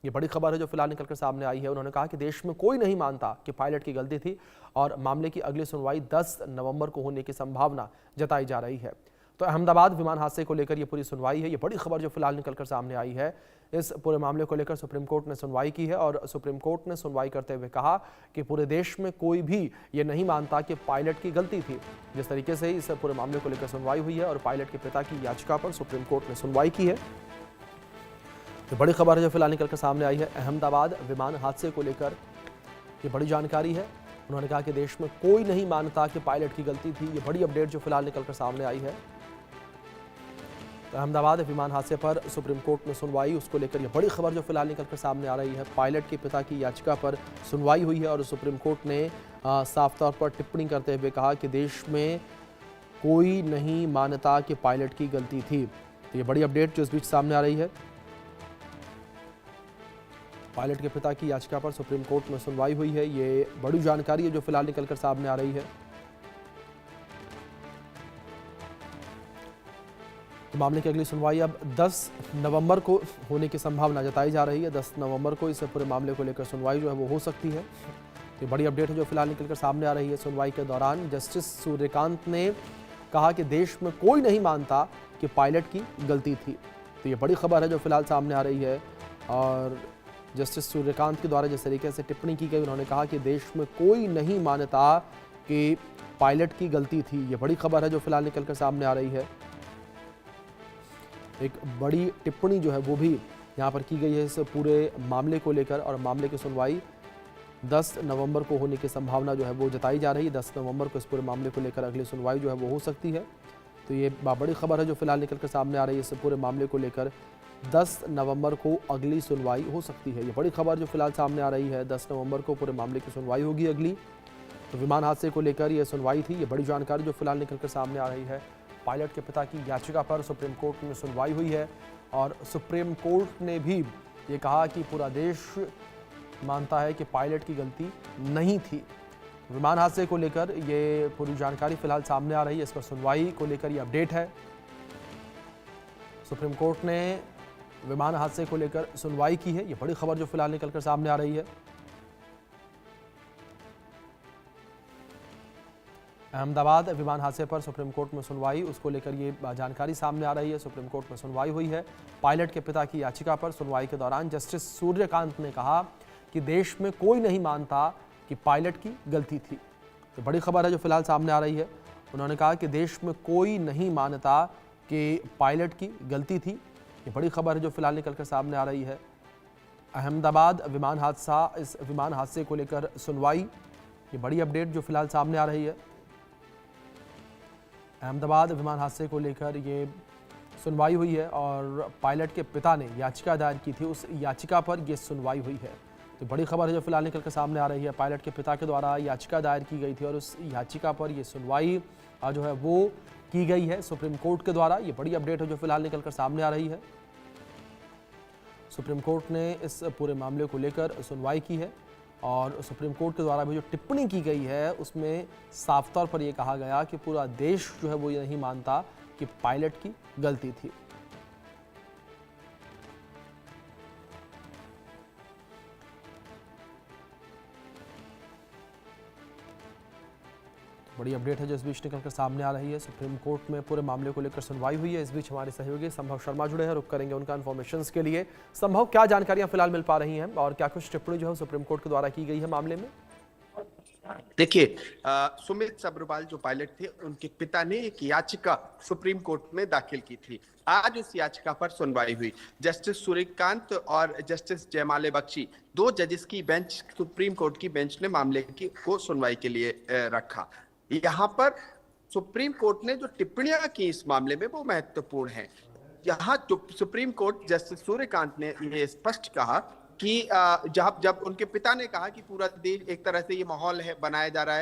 ये बड़ी खबर है जो फिलहाल निकलकर सामने आई है। उन्होंने कहा कि देश में कोई नहीं मानता कि पायलट की गलती थी और मामले की अगली सुनवाई 10 नवंबर को होने की संभावना जताई जा रही है। तो अहमदाबाद विमान हादसे को लेकर ये पूरी सुनवाई है। ये बड़ी खबर जो फिलहाल निकलकर सामने आई है। इस पूरे मामले को लेकर सुप्रीम कोर्ट ने सुनवाई की है और सुप्रीम कोर्ट ने सुनवाई करते हुए कहा कि पूरे देश में कोई भी ये नहीं मानता कि पायलट की गलती थी। जिस तरीके से इस पूरे मामले को लेकर सुनवाई हुई है और पायलट के पिता की याचिका पर सुप्रीम कोर्ट ने सुनवाई की है। ये बड़ी खबर है जो फिलहाल निकलकर सामने आई है। अहमदाबाद विमान हादसे को लेकर ये बड़ी जानकारी है। उन्होंने कहा कि देश में कोई नहीं मानता कि पायलट की गलती थी। ये बड़ी अपडेट जो फिलहाल निकलकर सामने आई है। तो अहमदाबाद विमान हादसे पर सुप्रीम कोर्ट में सुनवाई, उसको लेकर यह बड़ी खबर जो फिलहाल निकलकर सामने आ रही है। पायलट के पिता की याचिका पर सुनवाई हुई है और सुप्रीम कोर्ट ने साफ तौर पर टिप्पणी करते हुए कहा कि देश में कोई नहीं मानता कि पायलट की गलती थी। तो ये बड़ी अपडेट जो इस बीच सामने आ रही है। पायलट के पिता की याचिका पर सुप्रीम कोर्ट में सुनवाई हुई है। ये बड़ी जानकारी है जो फिलहाल निकलकर सामने आ रही है। तो मामले की अगली सुनवाई अब 10 नवंबर को होने की संभावना जताई जा रही है। 10 नवंबर को इस पूरे मामले को लेकर सुनवाई जो है वो हो सकती है। तो बड़ी अपडेट है जो फिलहाल निकलकर सामने आ रही है। सुनवाई के दौरान जस्टिस सूर्यकांत ने कहा कि देश में कोई नहीं मानता कि पायलट की गलती थी। तो ये बड़ी खबर है जो फिलहाल सामने आ रही है और जस्टिस सूर्यकांत के द्वारा जिस तरीके से टिप्पणी की गई, उन्होंने कहा कि देश में कोई नहीं मानता कि पायलट की गलती थी। ये बड़ी खबर है जो फिलहाल निकलकर सामने आ रही है। एक बड़ी टिप्पणी जो है वो भी यहाँ पर की गई है इस पूरे मामले को लेकर और मामले की सुनवाई 10 नवंबर को होने की संभावना जो है वो जताई जा रही है। 10 नवंबर को इस पूरे मामले को लेकर अगली सुनवाई जो है वो हो सकती है। तो ये बड़ी खबर है जो फिलहाल निकलकर सामने आ रही है। इस पूरे मामले को लेकर 10 नवंबर को अगली सुनवाई हो सकती है। ये बड़ी खबर जो फिलहाल सामने आ रही है। 10 नवंबर को पूरे मामले की सुनवाई होगी अगली। तो विमान हादसे को लेकर ये सुनवाई थी। ये बड़ी जानकारी जो फिलहाल निकलकर सामने आ रही है। पायलट के पिता की याचिका पर सुप्रीम कोर्ट में सुनवाई हुई है और सुप्रीम कोर्ट ने भी ये कहा कि पूरा देश मानता है कि पायलट की गलती नहीं थी। विमान हादसे को लेकर ये पूरी जानकारी फिलहाल सामने आ रही है। इस पर सुनवाई को लेकर ये अपडेट है। सुप्रीम कोर्ट ने विमान हादसे को लेकर सुनवाई की है। ये बड़ी खबर जो फिलहाल निकलकर सामने आ रही है। अहमदाबाद विमान हादसे पर सुप्रीम कोर्ट में सुनवाई, उसको लेकर ये जानकारी सामने आ रही है। सुप्रीम कोर्ट में सुनवाई हुई है। पायलट के पिता की याचिका पर सुनवाई के दौरान जस्टिस सूर्यकांत ने कहा कि देश में कोई नहीं मानता कि पायलट की गलती थी। तो बड़ी खबर है जो फिलहाल सामने आ रही है। उन्होंने कहा कि देश में कोई नहीं मानता कि पायलट की गलती थी। ये बड़ी खबर है जो फिलहाल निकलकर सामने आ रही है। अहमदाबाद विमान हादसा, इस विमान हादसे को लेकर सुनवाई, ये बड़ी अपडेट जो फिलहाल सामने आ रही है। अहमदाबाद विमान हादसे को लेकर ये सुनवाई हुई है और पायलट के पिता ने याचिका दायर की थी, उस याचिका पर ये सुनवाई हुई है। तो बड़ी खबर है जो फिलहाल निकलकर सामने आ रही है। पायलट के पिता के द्वारा याचिका दायर की गई थी और उस याचिका पर ये सुनवाई जो है वो की गई है सुप्रीम कोर्ट के द्वारा। ये बड़ी अपडेट है जो फिलहाल निकलकर सामने आ रही है। सुप्रीम कोर्ट ने इस पूरे मामले को लेकर सुनवाई की है और सुप्रीम कोर्ट के द्वारा भी जो टिप्पणी की गई है उसमें साफ तौर पर यह कहा गया कि पूरा देश जो है वो ये नहीं मानता कि पायलट की गलती थी। बड़ी अपडेट है जो इस बीच निकलकर सामने आ रही है। सुप्रीम कोर्ट में पूरे मामले को लेकर सुनवाई हुई है। इस बीच हमारे सहयोगी संभव शर्मा जुड़े हैं, रुक करेंगे उनका इन्फॉर्मेशन के लिए। संभव, क्या जानकारियां फिलहाल मिल पा रही हैं और क्या कुछ टिप्पणी जो है सुप्रीम कोर्ट के द्वारा की गई है मामले में? देखिए, सुमित सब्रवाल जो पायलट थे, उनके पिता ने एक याचिका सुप्रीम कोर्ट में दाखिल की थी। आज उस याचिका पर सुनवाई हुई। जस्टिस सूर्यकांत और जस्टिस जयमाले बख्शी, दो जजेस की बेंच, सुप्रीम कोर्ट की बेंच ने मामले को सुनवाई के लिए रखा। यहाँ पर सुप्रीम कोर्ट ने जो टिप्पणियां की इस मामले में वो महत्वपूर्ण है। यहाँ सुप्रीम कोर्ट जस्टिस सूर्यकांत ने ये स्पष्ट कहा कि जब उनके पिता ने कहा कि पूरा देश एक तरह से ये माहौल है बनाया जा रहा है